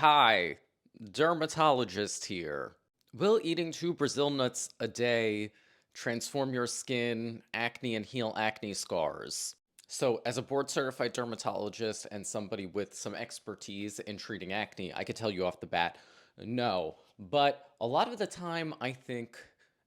Hi, dermatologist here. Will eating 2 Brazil nuts a day transform your skin, acne, and heal acne scars? So, as a board certified dermatologist and somebody with some expertise in treating acne, I could tell you off the bat, no. But a lot of the time, I think,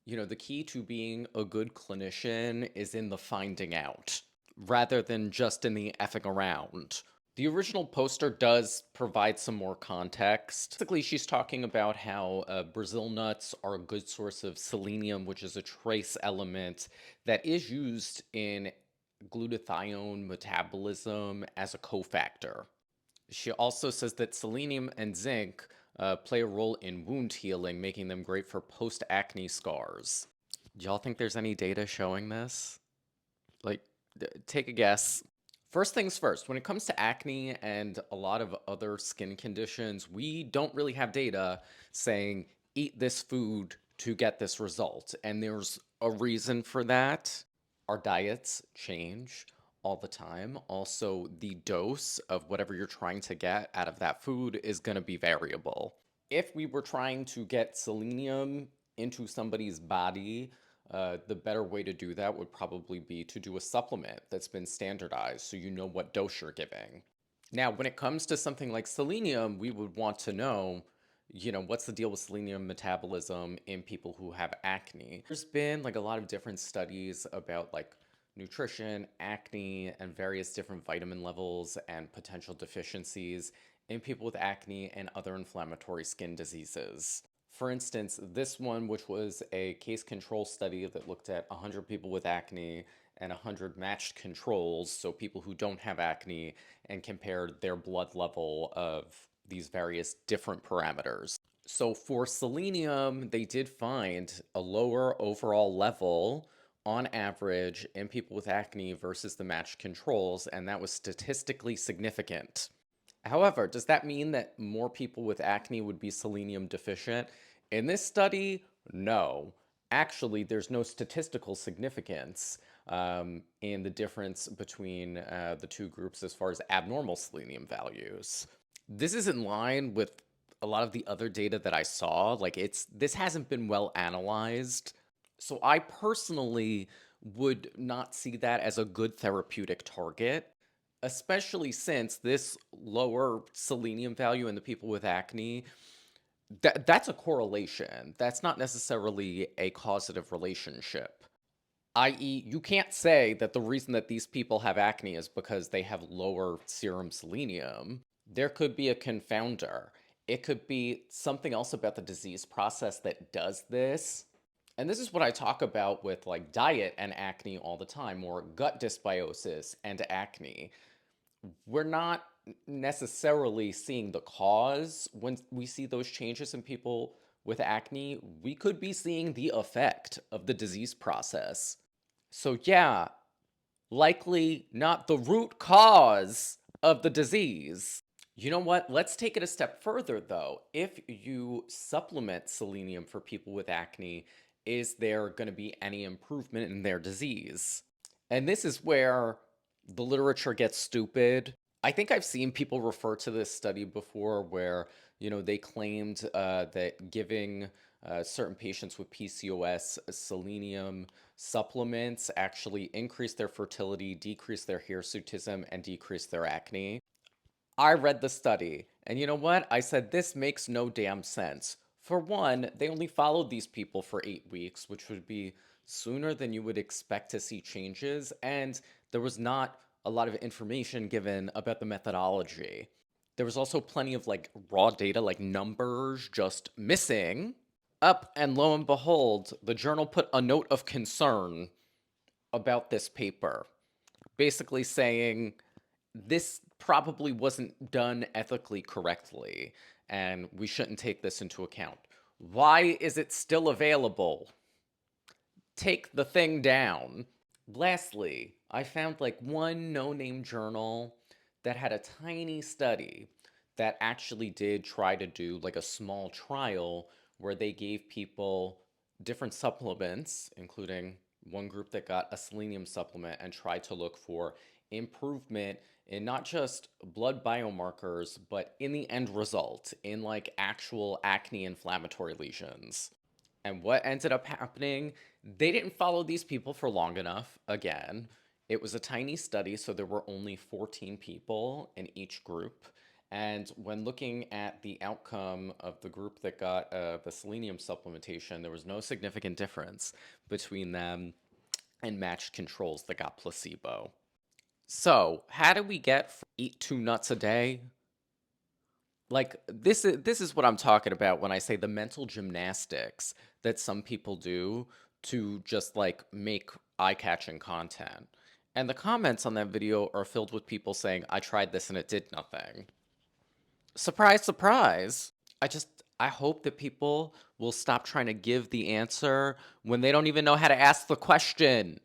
the key to being a good clinician is in the finding out rather than just in the effing around. The original poster does provide some more context. Basically, she's talking about how Brazil nuts are a good source of selenium, which is a trace element that is used in glutathione metabolism as a cofactor. She also says that selenium and zinc play a role in wound healing, making them great for post acne scars. Do y'all think there's any data showing this? Like, take a guess. First things first, when it comes to acne and a lot of other skin conditions, we don't really have data saying eat this food to get this result. And there's a reason for that. Our diets change all the time. Also, the dose of whatever you're trying to get out of that food is going to be variable. If we were trying to get selenium into somebody's body, the better way to do that would probably be to do a supplement that's been standardized so you know what dose you're giving. Now, when it comes to something like selenium, we would want to know, what's the deal with selenium metabolism in people who have acne? There's been like a lot of different studies about like nutrition, acne, and various different vitamin levels and potential deficiencies in people with acne and other inflammatory skin diseases. For instance, this one, which was a case control study that looked at 100 people with acne and 100 matched controls, so people who don't have acne, and compared their blood level of these various different parameters. So for selenium, they did find a lower overall level on average in people with acne versus the matched controls, and that was statistically significant. However, does that mean that more people with acne would be selenium deficient? In this study, no. Actually, there's no statistical significance in the difference between the two groups as far as abnormal selenium values. This is in line with a lot of the other data that I saw. Like this hasn't been well analyzed. So I personally would not see that as a good therapeutic target, especially since this lower selenium value in the people with acne, that's a correlation. That's not necessarily a causative relationship. I.e., you can't say that the reason that these people have acne is because they have lower serum selenium. There could be a confounder. It could be something else about the disease process that does this. And this is what I talk about with like diet and acne all the time, or gut dysbiosis and acne. We're not necessarily seeing the cause when we see those changes in people with acne. We could be seeing the effect of the disease process. So, yeah, likely not the root cause of the disease. You know what? Let's take it a step further, though. If you supplement selenium for people with acne, is there going to be any improvement in their disease? And this is where the literature gets stupid. I think I've seen people refer to this study before where, they claimed that giving certain patients with PCOS selenium supplements actually increase their fertility, decrease their hirsutism, and decrease their acne. I read the study, and you know what? I said, this makes no damn sense. For one, they only followed these people for 8 weeks, which would be sooner than you would expect to see changes, and there was not a lot of information given about the methodology. There was also plenty of like raw data, like numbers just missing. Up, and lo and behold, the journal put a note of concern about this paper, basically saying this probably wasn't done ethically correctly, and we shouldn't take this into account. Why is it still available? Take the thing down. Lastly, I found like one no-name journal that had a tiny study that actually did try to do like a small trial where they gave people different supplements, including one group that got a selenium supplement and tried to look for improvement in not just blood biomarkers, but in the end result, in like actual acne inflammatory lesions. And what ended up happening, they didn't follow these people for long enough. Again, it was a tiny study, so there were only 14 people in each group. And when looking at the outcome of the group that got the selenium supplementation, there was no significant difference between them and matched controls that got placebo. So, how do we get eat 2 nuts a day? Like this is what I'm talking about when I say the mental gymnastics that some people do to just like make eye-catching content. And the comments on that video are filled with people saying, "I tried this and it did nothing." Surprise, surprise. I hope that people will stop trying to give the answer when they don't even know how to ask the question.